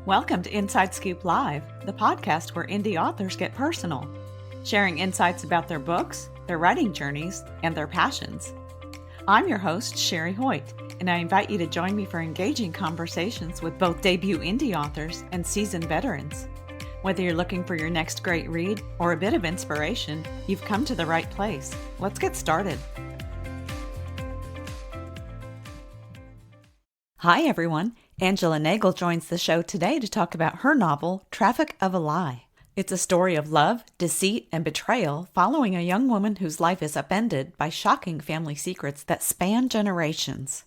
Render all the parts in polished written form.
Welcome to Inside Scoop Live, the podcast where indie authors get personal, sharing insights about their books, their writing journeys, and their passions. I'm your host, Sherry Hoyt, and I invite you to join me for engaging conversations with both debut indie authors and seasoned veterans. Whether you're looking for your next great read or a bit of inspiration, you've come to the right place. Let's get started. Hi, everyone. Angela Nagel joins the show today to talk about her novel, Traffic of a Lie. It's a story of love, deceit, and betrayal following a young woman whose life is upended by shocking family secrets that span generations.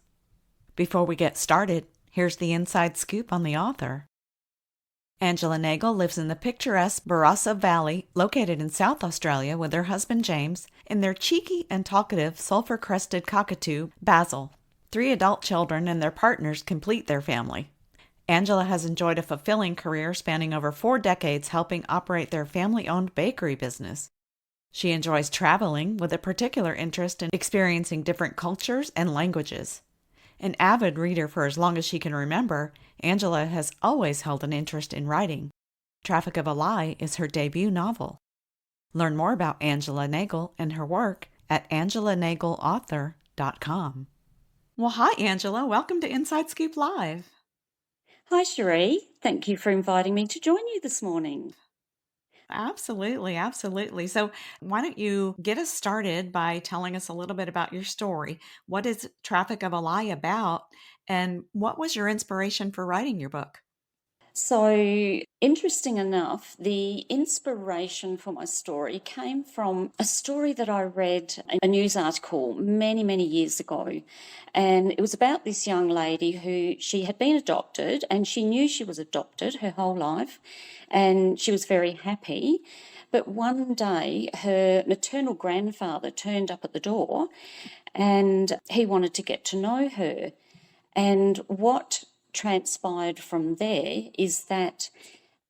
Before we get started, here's the inside scoop on the author. Angela Nagel lives in the picturesque Barossa Valley, located in South Australia, with her husband James and their cheeky and talkative sulfur-crested cockatoo, Basil. 3 adult children and their partners complete their family. Angela has enjoyed a fulfilling career spanning over 4 decades helping operate their family-owned bakery business. She enjoys traveling with a particular interest in experiencing different cultures and languages. An avid reader for as long as she can remember, Angela has always held an interest in writing. Traffic of a Lie is her debut novel. Learn more about Angela Nagel and her work at angelanagelauthor.com. Well, hi, Angela. Welcome to Inside Scoop Live. Hi, Cherie. Thank you for inviting me to join you this morning. Absolutely, absolutely. So why don't you get us started by telling us a little bit about your story? What is Traffic of a Lie about, and what was your inspiration for writing your book? So, interesting enough, the inspiration for my story came from a story that I read in a news article many, many years ago. And it was about this young lady who she had been adopted and she knew she was adopted her whole life and she was very happy. But one day, her maternal grandfather turned up at the door and he wanted to get to know her. And what transpired from there is that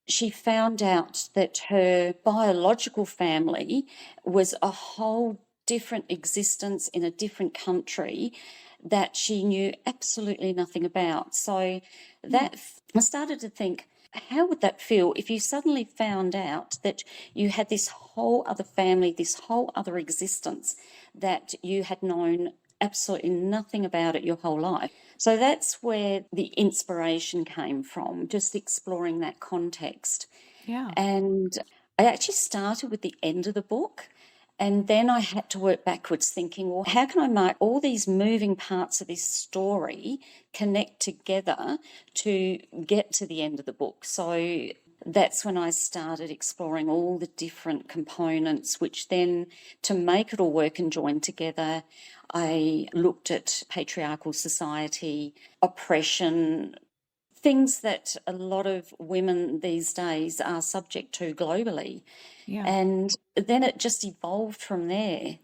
she found out that her biological family was a whole different existence in a different country that she knew absolutely nothing about. So that I started to think, how would that feel if you suddenly found out that you had this whole other family, this whole other existence that you had known absolutely nothing about it your whole life? So that's where the inspiration came from, just exploring that context. Yeah. And I actually started with the end of the book. And then I had to work backwards, thinking, well, how can I make all these moving parts of this story connect together to get to the end of the book? So that's when I started exploring all the different components, which then, to make it all work and join together, I looked at patriarchal society, oppression, things that a lot of women these days are subject to globally. Yeah. And then it just evolved from there.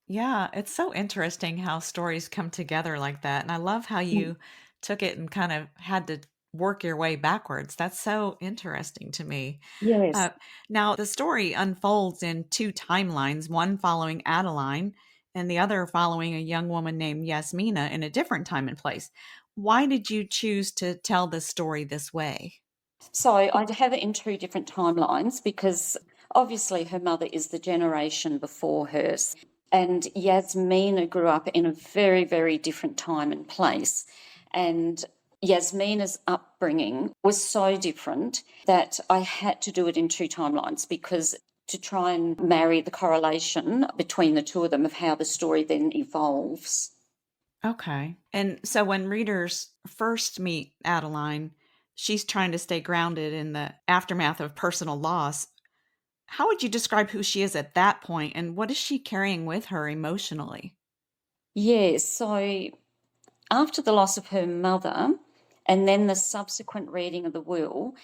Yeah, it's so interesting how stories come together like that. And I love how you took it and kind of had to work your way backwards. That's so interesting to me. Yes. Uh, Now, the story unfolds in 2 timelines, one following Adeline and the other following a young woman named Yasmina in a different time and place. Why did you choose to tell this story this way? So I have it in 2 different timelines because obviously her mother is the generation before hers. And Yasmina grew up in a very, very different time and place. And Yasmina's upbringing was so different that I had to do it in 2 timelines because to try and marry the correlation between the two of them of how the story then evolves. Okay. And so when readers first meet Adeline, she's trying to stay grounded in the aftermath of personal loss. How would you describe who she is at that point, and what is she carrying with her emotionally? Yes, so after the loss of her mother and then the subsequent reading of the will,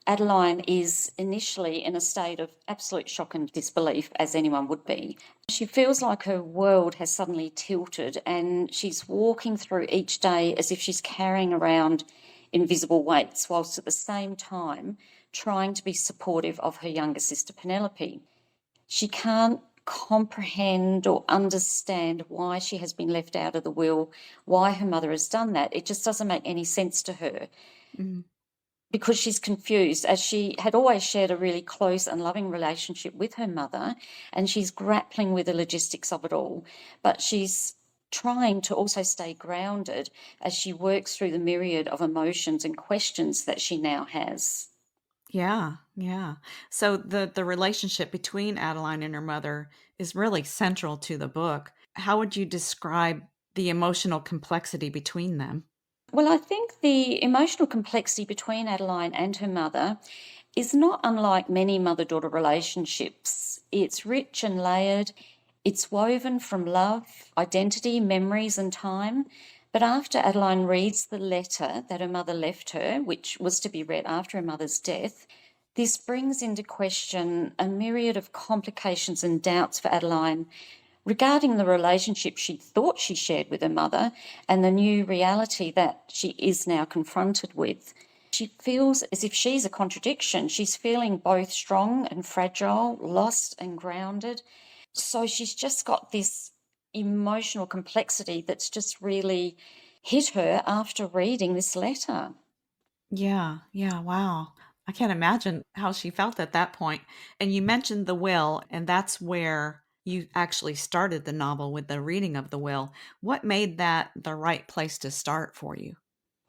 Adeline is initially in a state of absolute shock and disbelief, as anyone would be. She feels like her world has suddenly tilted and she's walking through each day as if she's carrying around invisible weights, whilst at the same time trying to be supportive of her younger sister Penelope. She can't comprehend or understand why she has been left out of the will, why her mother has done that. It just doesn't make any sense to her. Mm. because she's confused, as she had always shared a really close and loving relationship with her mother, and she's grappling with the logistics of it all. But she's trying to also stay grounded as she works through the myriad of emotions and questions that she now has. Yeah, yeah. So the relationship between Adeline and her mother is really central to the book. How would you describe the emotional complexity between them? Well, I think the emotional complexity between Adeline and her mother is not unlike many mother daughter relationships. It's rich and layered, it's woven from love, identity, memories, and time. But after Adeline reads the letter that her mother left her, which was to be read after her mother's death, this brings into question a myriad of complications and doubts for Adeline regarding the relationship she thought she shared with her mother and the new reality that she is now confronted with. She feels as if she's a contradiction. She's feeling both strong and fragile, lost and grounded. So she's just got this emotional complexity that's just really hit her after reading this letter. Yeah, yeah, wow. I can't imagine how she felt at that point. And you mentioned the will, and that's where you actually started the novel with the reading of the will. What made that the right place to start for you?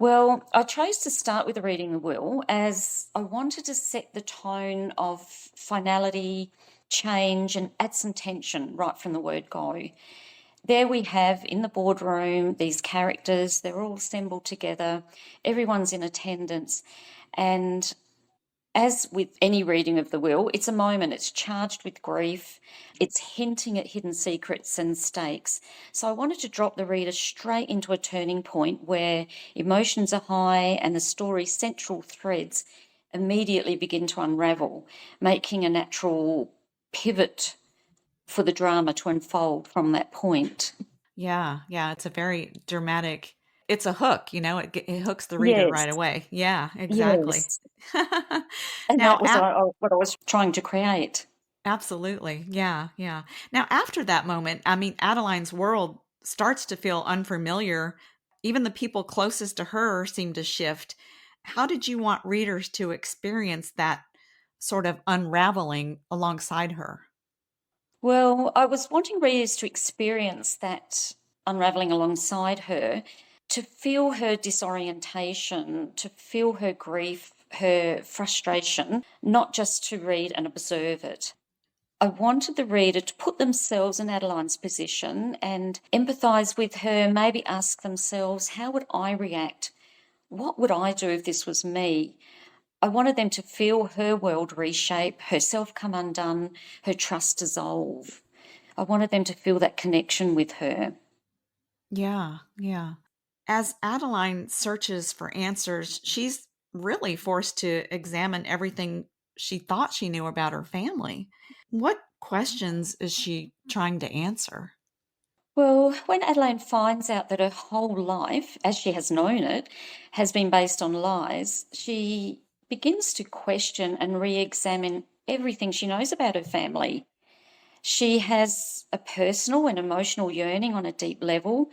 Well, I chose to start with reading the will as I wanted to set the tone of finality, change, and add some tension right from the word go. There we have in the boardroom these characters, they're all assembled together, everyone's in attendance, and as with any reading of the will, it's a moment, it's charged with grief, it's hinting at hidden secrets and stakes. So I wanted to drop the reader straight into a turning point where emotions are high and the story's central threads immediately begin to unravel, making a natural pivot for the drama to unfold from that point. Yeah, yeah, it's a very dramatic it's a hook, it hooks the reader right Yes, away. Yeah, exactly. yes. And Now, that was what I was trying to create. absolutely. Yeah, yeah. Now, after that moment, I mean, Adeline's world starts to feel unfamiliar. Even the people closest to her seem to shift. How did you want readers to experience that sort of unraveling alongside her? Well, I was wanting readers to experience that unraveling alongside her, to feel her disorientation, to feel her grief, her frustration, not just to read and observe it. I wanted the reader to put themselves in Adeline's position and empathise with her, maybe ask themselves, how would I react? What would I do if this was me? I wanted them to feel her world reshape, herself come undone, her trust dissolve. I wanted them to feel that connection with her. Yeah, yeah. As Adeline searches for answers, she's really forced to examine everything she thought she knew about her family. What questions is she trying to answer? Well, when Adeline finds out that her whole life, as she has known it, has been based on lies, she begins to question and re examine everything she knows about her family. She has a personal and emotional yearning on a deep level,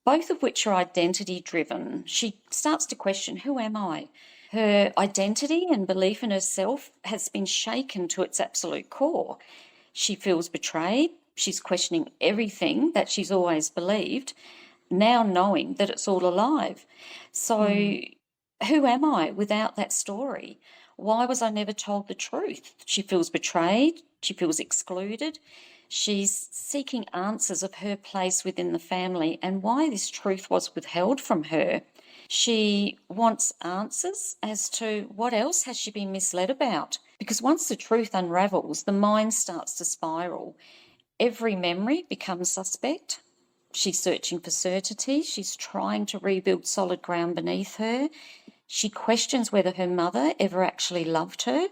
both of which are identity driven. She starts to question, who am I? Her identity and belief in herself has been shaken to its absolute core. She feels betrayed. She's questioning everything that she's always believed, now knowing that it's all a lie. So, Mm, who am I without that story? Why was I never told the truth? She feels betrayed. She feels excluded. She's seeking answers of her place within the family and why this truth was withheld from her. She wants answers as to what else has she been misled about. Because once the truth unravels, the mind starts to spiral. Every memory becomes suspect. She's searching for certainty. She's trying to rebuild solid ground beneath her. She questions whether her mother ever actually loved her.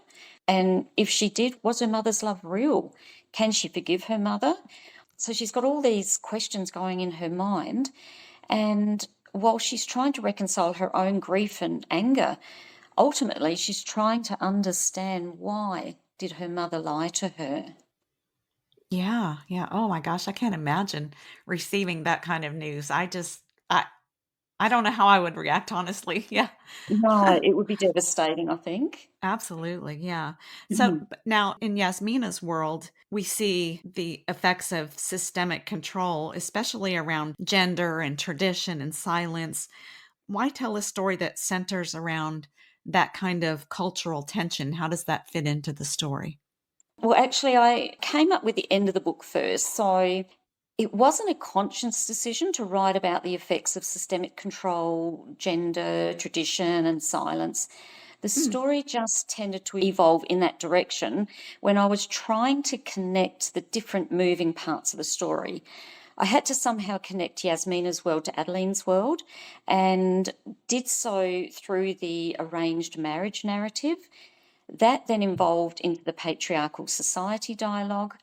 And if she did, was her mother's love real? Can she forgive her mother? So she's got all these questions going in her mind. And while she's trying to reconcile her own grief and anger, ultimately she's trying to understand why did her mother lie to her. yeah, yeah. Oh my gosh, I can't imagine receiving that kind of news. I I don't know how I would react, honestly. Yeah. No, it would be devastating, I think. Absolutely, yeah. So Mhm. now in Yasmina's world, we see the effects of systemic control, especially around gender and tradition and silence. Why tell a story that centers around that kind of cultural tension? How does that fit into the story? Well, actually, I came up with the end of the book first. So it wasn't a conscious decision to write about the effects of systemic control, gender, tradition, and silence. The Mm, story just tended to evolve in that direction when I was trying to connect the different moving parts of the story. I had to somehow connect Yasmina's world to Adeline's world and did so through the arranged marriage narrative. That then evolved into the patriarchal society dialogue.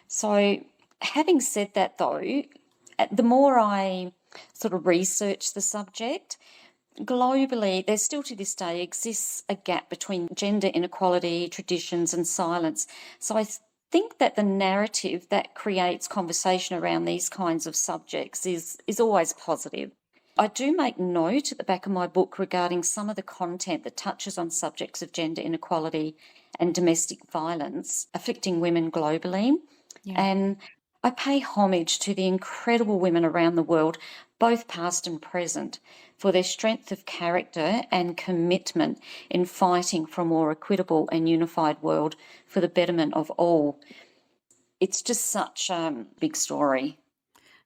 So, having said that, though, the more I sort of research the subject, globally, there still to this day exists a gap between gender inequality, traditions, and silence. So, think that the narrative that creates conversation around these kinds of subjects is always positive. I do make note at the back of my book regarding some of the content that touches on subjects of gender inequality and domestic violence affecting women globally. yeah. And I pay homage to the incredible women around the world, both past and present, for their strength of character and commitment in fighting for a more equitable and unified world for the betterment of all. It's just such a big story.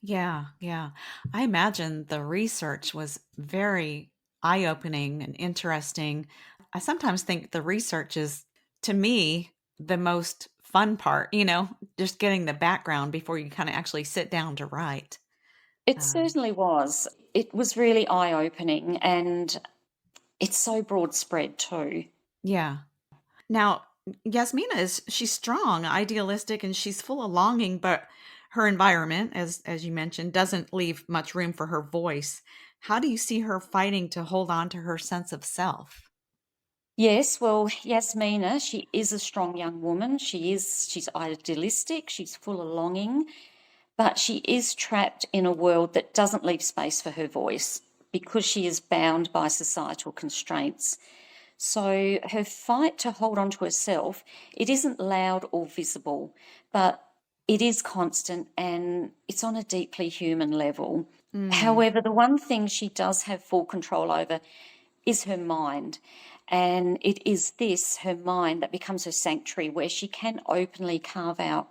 Yeah, yeah. I imagine the research was very eye-opening and interesting. I sometimes think the research is, to me, the most fun part, just getting the background before you kind of actually sit down to write. It Um, certainly was. It was really eye opening and it's so broad spread too. yeah. Now, Yasmina she's strong, idealistic, and she's full of longing, but her environment, as you mentioned, doesn't leave much room for her voice. How do you see her fighting to hold on to her sense of self? Yes, well, Yasmina, she is a strong young woman. She's idealistic, she's full of longing, but she is trapped in a world that doesn't leave space for her voice because she is bound by societal constraints. So her fight to hold on to herself, it isn't loud or visible, but it is constant and it's on a deeply human level. Mm, However, the one thing she does have full control over is her mind. And it is this, her mind, that becomes her sanctuary where she can openly carve out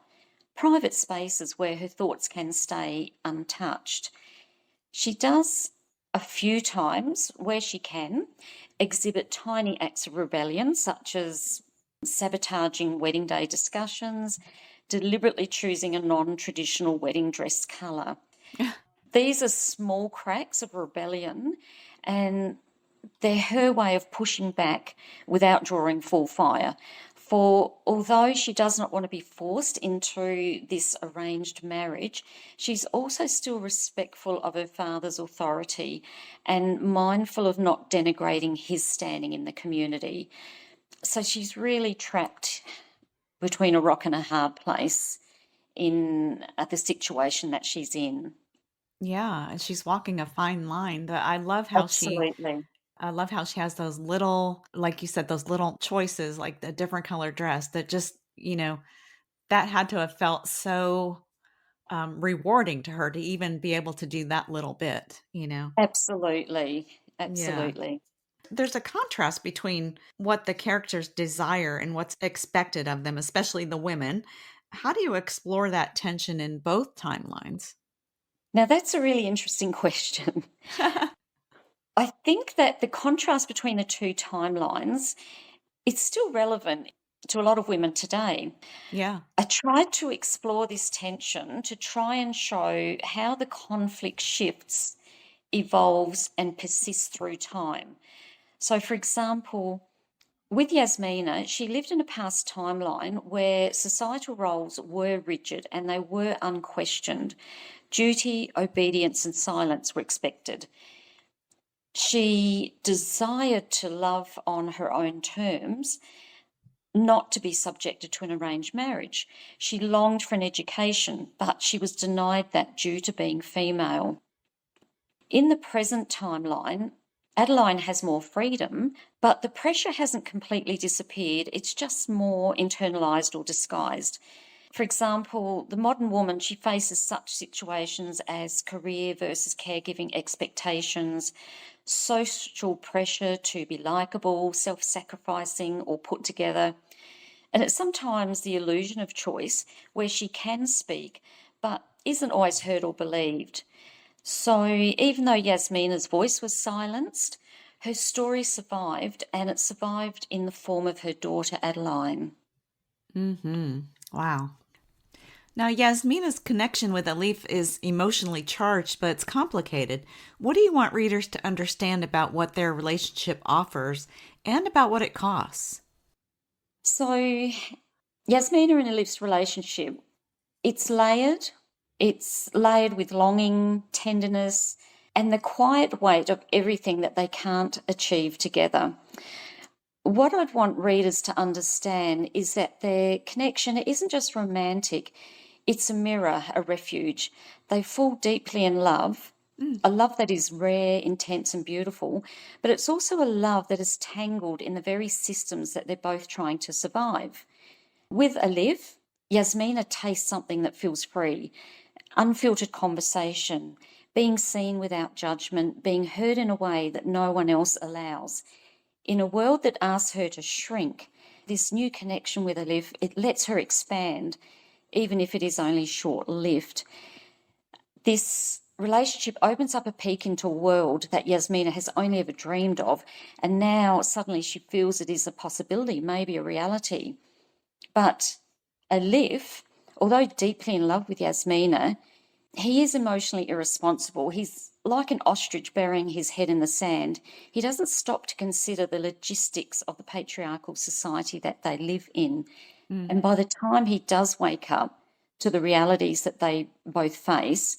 private spaces where her thoughts can stay untouched. She does a few times, where she can, exhibit tiny acts of rebellion, such as sabotaging wedding day discussions, deliberately choosing a non traditional wedding dress colour. These are small cracks of rebellion, and they're her way of pushing back without drawing full fire. For although she does not want to be forced into this arranged marriage, she's also still respectful of her father's authority and mindful of not denigrating his standing in the community. So she's really trapped between a rock and a hard place in the situation that she's in. yeah, and she's walking a fine line. Absolutely. I love how she has those little, like you said, those little choices, like the different color dress that just, that had to have felt so rewarding to her to even be able to do that little bit. Absolutely. Yeah. Absolutely. There's a contrast between what the characters desire and what's expected of them, especially the women. How do you explore that tension in both timelines? Now, that's a really interesting question. I think that the contrast between the two timelines is still relevant to a lot of women today. Yeah. I tried to explore this tension to try and show how the conflict shifts, evolves, and persists through time. So, for example, with Yasmina, she lived in a past timeline where societal roles were rigid and they were unquestioned. Duty, obedience, and silence were expected. She desired to love on her own terms, not to be subjected to an arranged marriage. She longed for an education, but she was denied that due to being female. In the present timeline, Adeline has more freedom, but the pressure hasn't completely disappeared. It's just more internalized or disguised. For example, the modern woman, she faces such situations as career versus caregiving expectations, social pressure to be likable, self-sacrificing, or put together. And it's sometimes the illusion of choice where she can speak, but isn't always heard or believed. So even though Yasmina's voice was silenced, her story survived, and it survived in the form of her daughter Adeline. Mm-hmm. Wow. Now, Yasmina's connection with Alif is emotionally charged, but it's complicated. What do you want readers to understand about what their relationship offers and about what it costs? So Yasmina and Alif's relationship, it's layered. It's layered with longing, tenderness, and the quiet weight of everything that they can't achieve together. What I'd want readers to understand is that their connection isn't just romantic, it's a mirror, a refuge. They fall deeply in love, Mm. a love that is rare, intense, and beautiful, but it's also a love that is tangled in the very systems that they're both trying to survive. With Alif, Yasmina tastes something that feels free, unfiltered conversation, being seen without judgment, being heard in a way that no one else allows. In a world that asks her to shrink, this new connection with Alif, it lets her expand, even if it is only short-lived. This relationship opens up a peek into a world that Yasmina has only ever dreamed of, and now suddenly she feels it is a possibility, maybe a reality. But Alif, although deeply in love with Yasmina, he is emotionally irresponsible. He's like an ostrich burying his head in the sand. He doesn't stop to consider the logistics of the patriarchal society that they live in. Mm. And by the time he does wake up to the realities that they both face,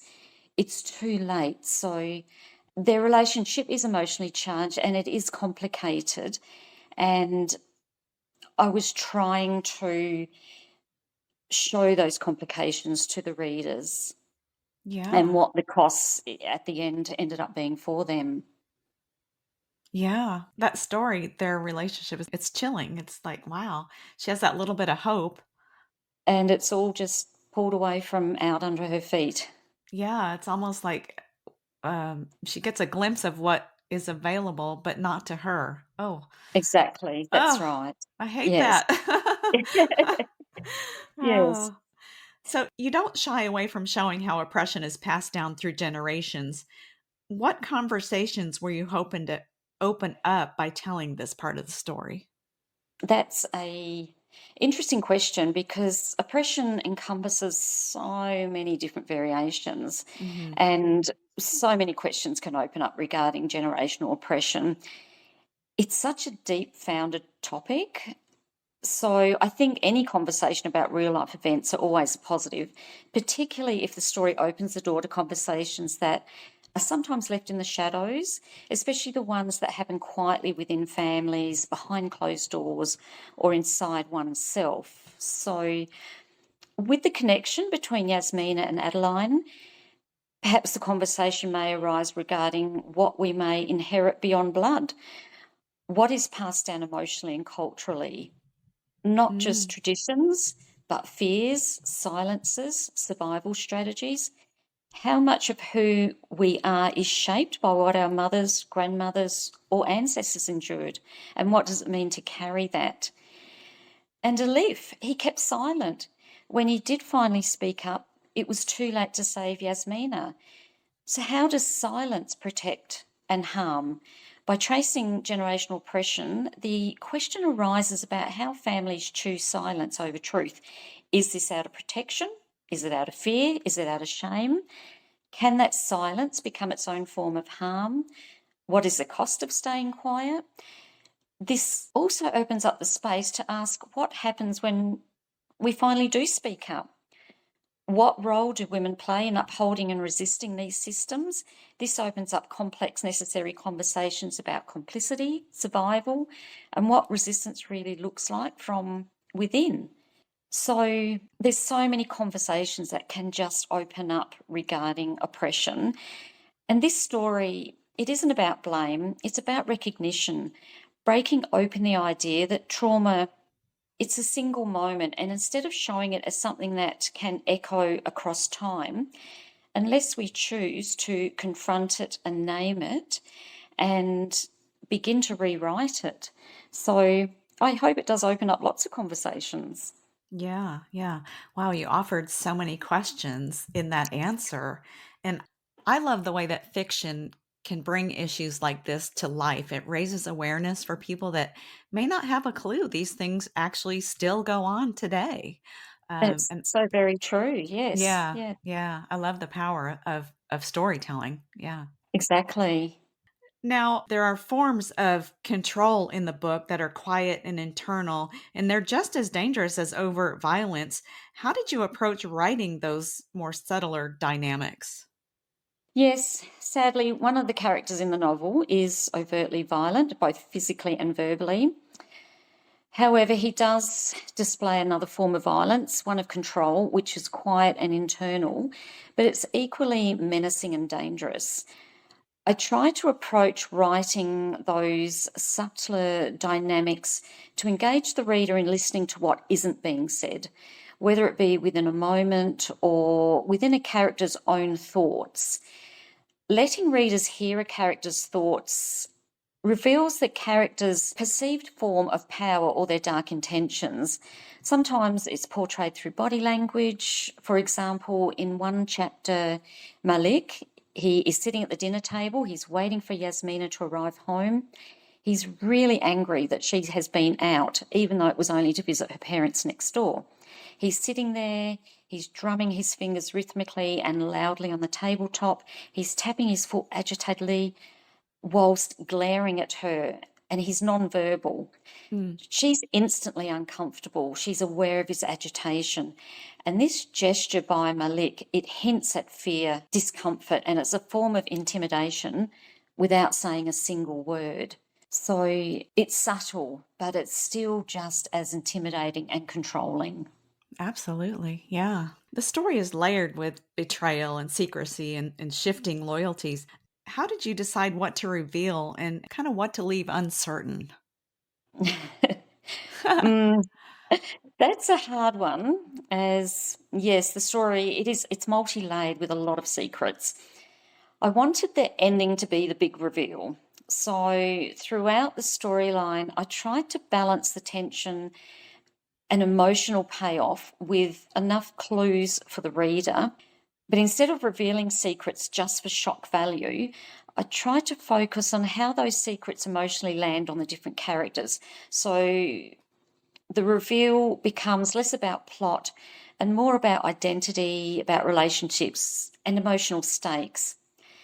it's too late. So their relationship is emotionally charged and it is complicated. And I was trying to show those complications to the readers and Yeah. what the costs at the end ended up being for them. Yeah. That story, their relationship is it's chilling. It's like, wow. She has that little bit of hope. And it's all just pulled away from out under her feet. Yeah, it's almost like she gets a glimpse of what is available, but not to her. Oh, Exactly, that's oh, right. I hate Yes. that. Yes. Oh, so you don't shy away from showing how oppression is passed down through generations. What conversations were you hoping to open up by telling this part of the story? That's a interesting question because oppression encompasses so many different variations Hmm. and so many questions can open up regarding generational oppression. It's such a deep founded topic. So I think any conversation about real life events are always positive, particularly if the story opens the door to conversations that are sometimes left in the shadows, especially the ones that happen quietly within families, behind closed doors, or inside oneself. So with the connection between Yasmina and Adeline, perhaps the conversation may arise regarding what we may inherit beyond blood, what is passed down emotionally and culturally, not just Mm. traditions, but fears, silences, survival strategies. How much of who we are is shaped by what our mothers, grandmothers, or ancestors endured? And what does it mean to carry that? And Alif, he kept silent. When he did finally speak up, it was too late to save Yasmina. So, how does silence protect and harm? By tracing generational oppression, the question arises about how families choose silence over truth. Is this out of protection? Is it out of fear? Is it out of shame? Can that silence become its own form of harm? What is the cost of staying quiet? This also opens up the space to ask what happens when we finally do speak up. What role do women play in upholding and resisting these systems? This opens up complex, necessary conversations about complicity, survival, and what resistance really looks like from within. So there's so many conversations that can just open up regarding oppression. And this story, it isn't about blame, it's about recognition, breaking open the idea that trauma, it's a single moment, and instead of showing it as something that can echo across time, unless we choose to confront it and name it and begin to rewrite it. So I hope it does open up lots of conversations. Yeah, yeah. Wow, you offered so many questions in that answer. And I love the way that fiction can bring issues like this to life. It raises awareness for people that may not have a clue these things actually still go on today. It's And so very true. Yes. yeah, Yeah, yeah, I love the power of storytelling. Yeah. exactly. Now, there are forms of control in the book that are quiet and internal, and they're just as dangerous as overt violence. How did you approach writing those more subtler dynamics? Yes, sadly, one of the characters in the novel is overtly violent, both physically and verbally. However, he does display another form of violence, one of control, which is quiet and internal, but it's equally menacing and dangerous. I try to approach writing those subtler dynamics to engage the reader in listening to what isn't being said, whether it be within a moment or within a character's own thoughts. Letting readers hear a character's thoughts reveals the character's perceived form of power or their dark intentions. Sometimes it's portrayed through body language. For example, in one chapter, Malik, he is sitting at the dinner table, he's waiting for Yasmina to arrive home. He's really angry that she has been out, even though it was only to visit her parents next door. He's sitting there, he's drumming his fingers rhythmically and loudly on the tabletop. He's tapping his foot agitatedly whilst glaring at her, and he's non-verbal. Mm, She's instantly uncomfortable. She's aware of his agitation. And this gesture by Malik, it hints at fear, discomfort, and it's a form of intimidation without saying a single word. So it's subtle, but it's still just as intimidating and controlling. absolutely. Yeah. The story is layered with betrayal and secrecy and shifting loyalties. How did you decide what to reveal and kind of what to leave uncertain? Mm, that's a hard one, as yes, the story it's multi-layered with a lot of secrets. I wanted the ending to be the big reveal. So throughout the storyline, I tried to balance the tension and emotional payoff with enough clues for the reader. But instead of revealing secrets just for shock value, I tried to focus on how those secrets emotionally land on the different characters. So the reveal becomes less about plot and more about identity, about relationships, and emotional stakes.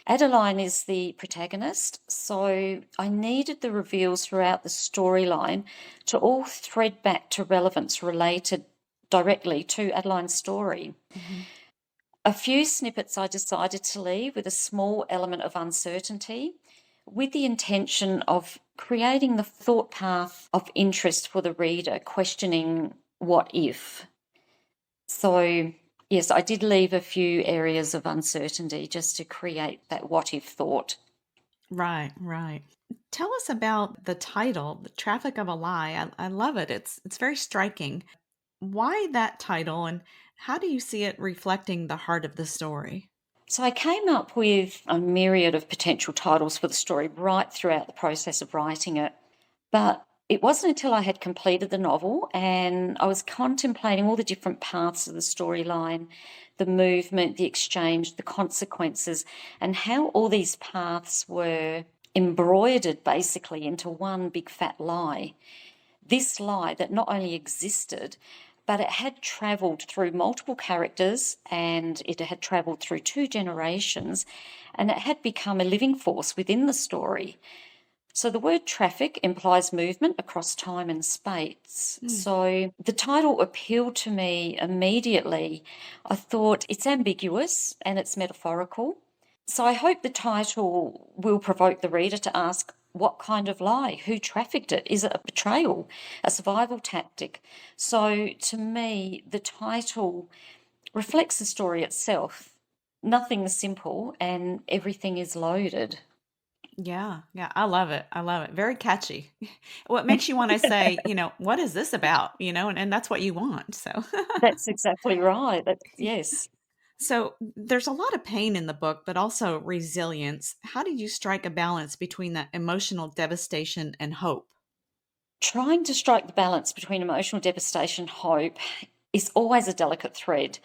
Adeline is the protagonist, so I needed the reveals throughout the storyline to all thread back to relevance related directly to Adeline's story. Mhm. A few snippets I decided to leave with a small element of uncertainty, with the intention of creating the thought path of interest for the reader, questioning what if. So, yes, I did leave a few areas of uncertainty just to create that what if thought. Right, right. Tell us about the title, "The Traffic of a Lie." I love it. It's very striking. Why that title, and how do you see it reflecting the heart of the story? So I came up with a myriad of potential titles for the story right throughout the process of writing it. But it wasn't until I had completed the novel and I was contemplating all the different paths of the storyline, the movement, the exchange, the consequences, and how all these paths were embroidered basically into one big fat lie. This lie that not only existed, but it had travelled through multiple characters and it had travelled through two generations and it had become a living force within the story. So the word traffic implies movement across time and space. Mm, So the title appealed to me immediately. I thought it's ambiguous and it's metaphorical. So I hope the title will provoke the reader to ask what kind of lie? Who trafficked it? Is it a betrayal? A survival tactic? So to me, the title reflects the story itself. nothing's simple and everything is loaded. Yeah, yeah, I love it. I love it. Very catchy. What makes you want to say, what is this about? And that's what you want. So, That's exactly right. Yes. so there's a lot of pain in the book, but also resilience. How do you strike a balance between that emotional devastation and hope? Trying to strike the balance between emotional devastation and hope is always a delicate thread,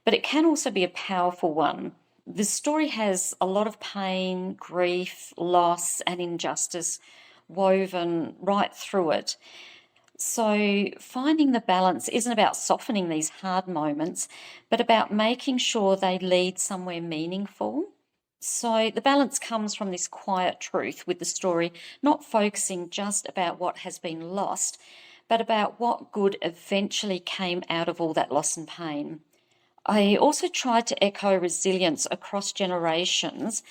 but it can also be a powerful one. The story has a lot of pain, grief, loss, and injustice woven right through it. So, finding the balance isn't about softening these hard moments, but about making sure they lead somewhere meaningful. So, the balance comes from this quiet truth with the story, not focusing just about what has been lost, but about what good eventually came out of all that loss and pain. I also tried to echo resilience across generations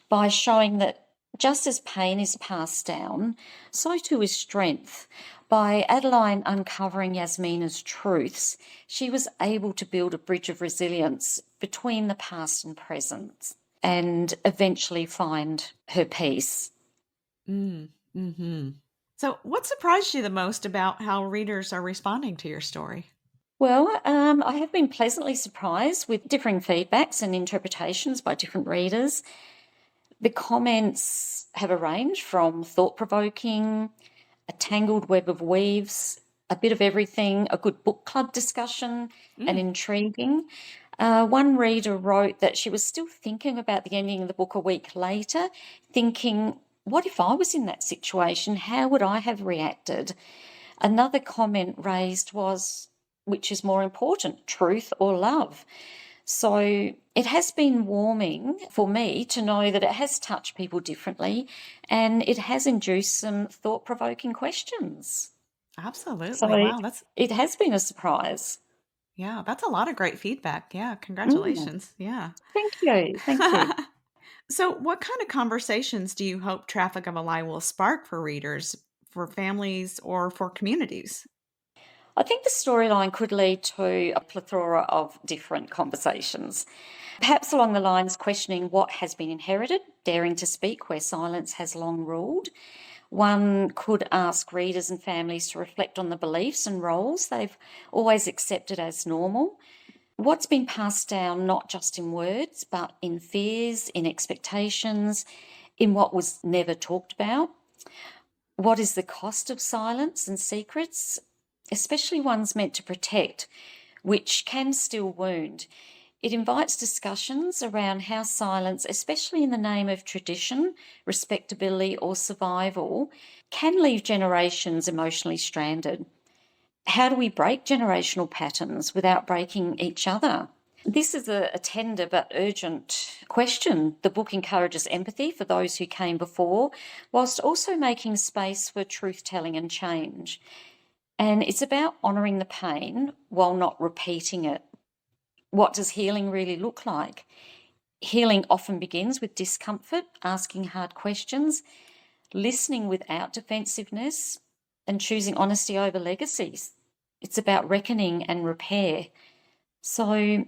by showing that just as pain is passed down, so too is strength. By Adeline uncovering Yasmina's truths, she was able to build a bridge of resilience between the past and present and eventually find her peace. Mm, hmm So, what surprised you the most about how readers are responding to your story? Well, I have been pleasantly surprised with differing feedbacks and interpretations by different readers. The comments have a range from thought provoking, a tangled web of weaves, a bit of everything, a good book club discussion, and Mm, intriguing. One reader wrote that she was still thinking about the ending of the book a week later, thinking, what if I was in that situation? How would I have reacted? Another comment raised was, which is more important, truth or love? So it has been warming for me to know that it has touched people differently and it has induced some thought provoking questions. So absolutely. Wow, it has been a surprise. yeah, that's a lot of great feedback. Yeah, Mm, congratulations. Yeah. thank you. Thank you. So, what kind of conversations do you hope Traffic of a Lie will spark for readers, for families, or for communities? I think the storyline could lead to a plethora of different conversations. Perhaps along the lines questioning what has been inherited, daring to speak where silence has long ruled. One could ask readers and families to reflect on the beliefs and roles they've always accepted as normal. What's been passed down, not just in words, but in fears, in expectations, in what was never talked about. What is the cost of silence and secrets, especially ones meant to protect, which can still wound? It invites discussions around how silence, especially in the name of tradition, respectability, or survival, can leave generations emotionally stranded. How do we break generational patterns without breaking each other? This is a tender but urgent question. The book encourages empathy for those who came before, whilst also making space for truth telling and change. And it's about honouring the pain while not repeating it. What does healing really look like? Healing often begins with discomfort, asking hard questions, listening without defensiveness, and choosing honesty over legacies. It's about reckoning and repair. So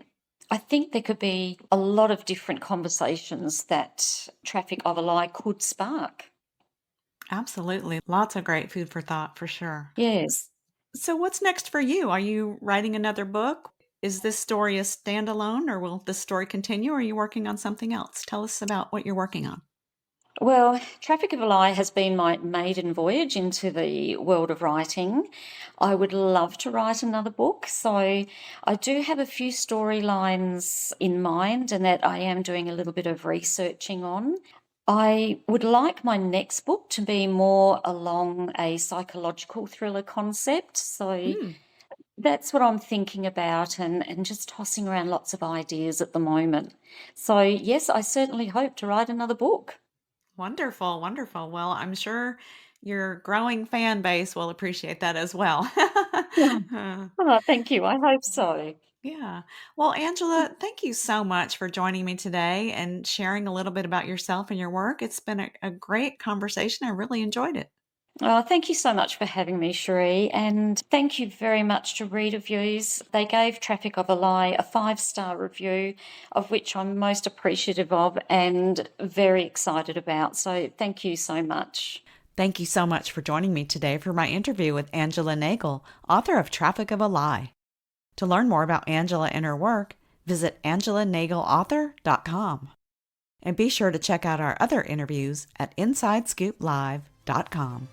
I think there could be a lot of different conversations that Traffic of a Lie could spark. Absolutely. Lots of great food for thought for sure. Yes. So, what's next for you? Are you writing another book? Is this story a standalone or will this story continue? Or are you working on something else? Tell us about what you're working on. Well, Traffic of a Lie has been my maiden voyage into the world of writing. I would love to write another book. So I do have a few storylines in mind and that I am doing a little bit of researching on. I would like my next book to be more along a psychological thriller concept. So Mm, that's what I'm thinking about and just tossing around lots of ideas at the moment. So, yes, I certainly hope to write another book. wonderful. Wonderful. Well, I'm sure your growing fan base will appreciate that as well. Yeah. Uh, Oh, thank you. I hope so. yeah. Well, Angela, thank you so much for joining me today and sharing a little bit about yourself and your work. It's been a great conversation. I really enjoyed it. Oh, thank you so much for having me, Cherie. And thank you very much to Reader Views. They gave Traffic of a Lie a 5-star review, of which I'm most appreciative of and very excited about. So thank you so much. Thank you so much for joining me today for my interview with Angela Nagel, author of Traffic of a Lie. To learn more about Angela and her work, visit angelanagelauthor.com. And be sure to check out our other interviews at InsideScoopLive.com.